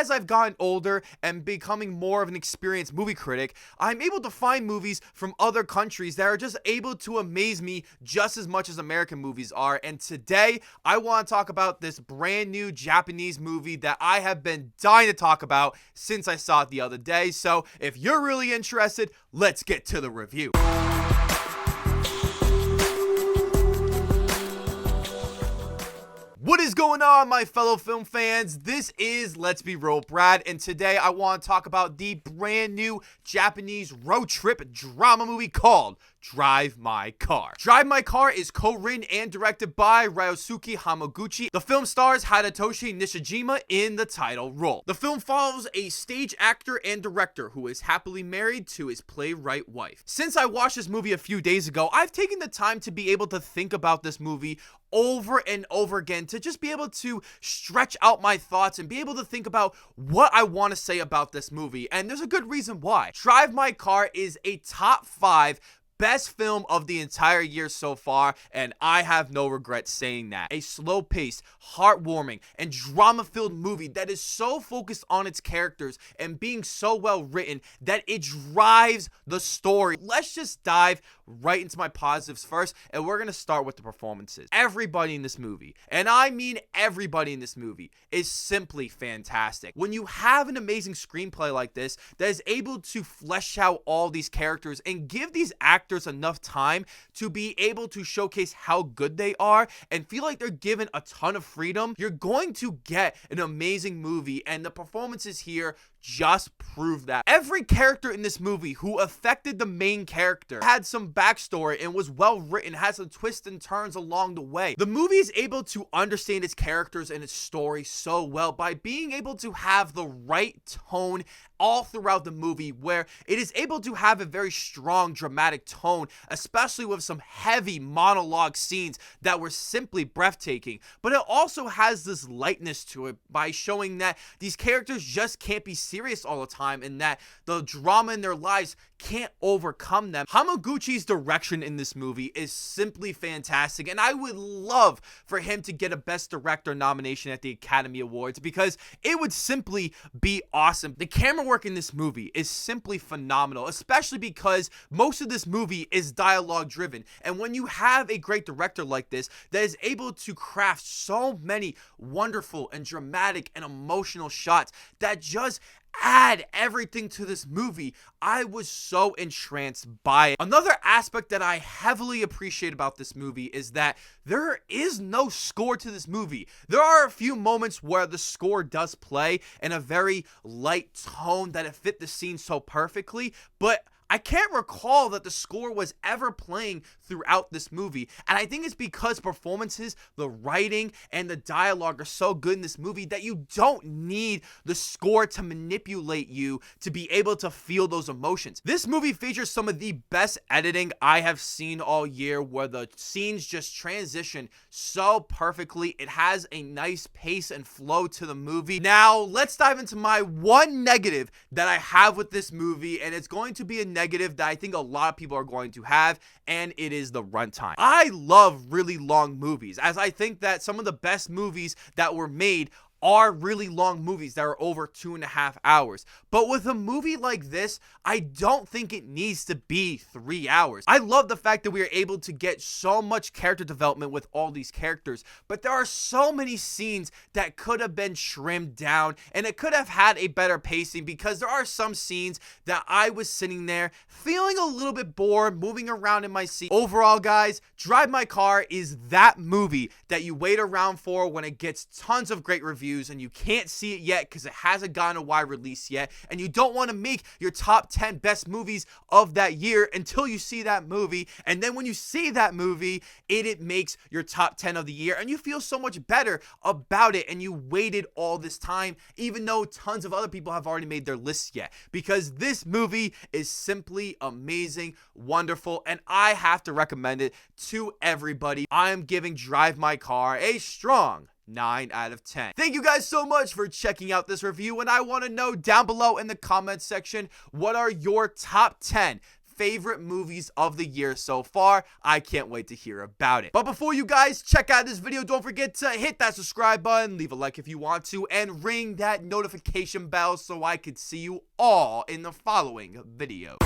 as I've gotten older and becoming more of an experienced movie critic, I'm able to find movies from other countries that are just able to amaze me just as much as American movies are. And today, I want to talk about this brand new Japanese movie that I have been dying to talk about since I saw it the other day. So if you're really interested, let's get to the review. What is going on, my fellow film fans? This is Let's Be Real Brad, and today I want to talk about the brand new Japanese road trip drama movie called Drive My Car. Drive My Car is co-written and directed by Ryosuke Hamaguchi. The film stars Hidetoshi Nishijima in the title role. The film follows a stage actor and director who is happily married to his playwright wife. Since I watched this movie a few days ago, I've taken the time to be able to think about this movie over and over again, to just be able to stretch out my thoughts and be able to think about what I want to say about this movie. And there's a good reason why. Drive My Car is a top 5 best film of the entire year so far, and I have no regrets saying that. A slow-paced, heartwarming, and drama-filled movie that is so focused on its characters and being so well written that it drives the story. Let's just dive right into my positives first, and we're gonna start with the performances. Everybody in this movie, and I mean everybody in this movie, is simply fantastic. When you have an amazing screenplay like this that is able to flesh out all these characters and give these actors enough time to be able to showcase how good they are and feel like they're given a ton of freedom, you're going to get an amazing movie, and the performances here just prove that. Every character in this movie who affected the main character had some backstory and was well written, had some twists and turns along the way. The movie is able to understand its characters and its story so well by being able to have the right tone all throughout the movie, where it is able to have a very strong dramatic tone, especially with some heavy monologue scenes that were simply breathtaking. But it also has this lightness to it by showing that these characters just can't be serious all the time and that the drama in their lives can't overcome them. Hamaguchi's direction in this movie is simply fantastic, and I would love for him to get a Best Director nomination at the Academy Awards because it would simply be awesome. The camera work in this movie is simply phenomenal, especially because most of this movie is dialogue driven, and when you have a great director like this that is able to craft so many wonderful and dramatic and emotional shots that just add everything to this movie, I was so entranced by it. Another aspect that I heavily appreciate about this movie is that there is no score to this movie. There are a few moments where the score does play in a very light tone that it fit the scene so perfectly, but I can't recall that the score was ever playing throughout this movie, and I think it's because performances, the writing, and the dialogue are so good in this movie that you don't need the score to manipulate you to be able to feel those emotions. This movie features some of the best editing I have seen all year, where the scenes just transition so perfectly. It has a nice pace and flow to the movie. Now, let's dive into my one negative that I have with this movie, and it's going to be a negative that I think a lot of people are going to have, and it is the runtime. I love really long movies, as I think that some of the best movies that were made are really long movies that are over 2.5 hours. But with a movie like this, I don't think it needs to be 3 hours. I love the fact that we are able to get so much character development with all these characters, but there are so many scenes that could have been trimmed down, and it could have had a better pacing, because there are some scenes that I was sitting there feeling a little bit bored, moving around in my seat. Overall, guys, Drive My Car is that movie that you wait around for when it gets tons of great reviews, and you can't see it yet because it hasn't gotten a wide release yet, and you don't want to make your top 10 best movies of that year until you see that movie, and then when you see that movie, it makes your top 10 of the year, and you feel so much better about it, and you waited all this time, even though tons of other people have already made their lists yet, because this movie is simply amazing, wonderful, and I have to recommend it to everybody. I am giving Drive My Car a strong 9 out of 10. Thank you guys so much for checking out this review, and I want to know down below in the comments section, what are your top 10 favorite movies of the year so far. I can't wait to hear about it. But before you guys check out this video, don't forget to hit that subscribe button, leave a like if you want to, and ring that notification bell so I could see you all in the following video.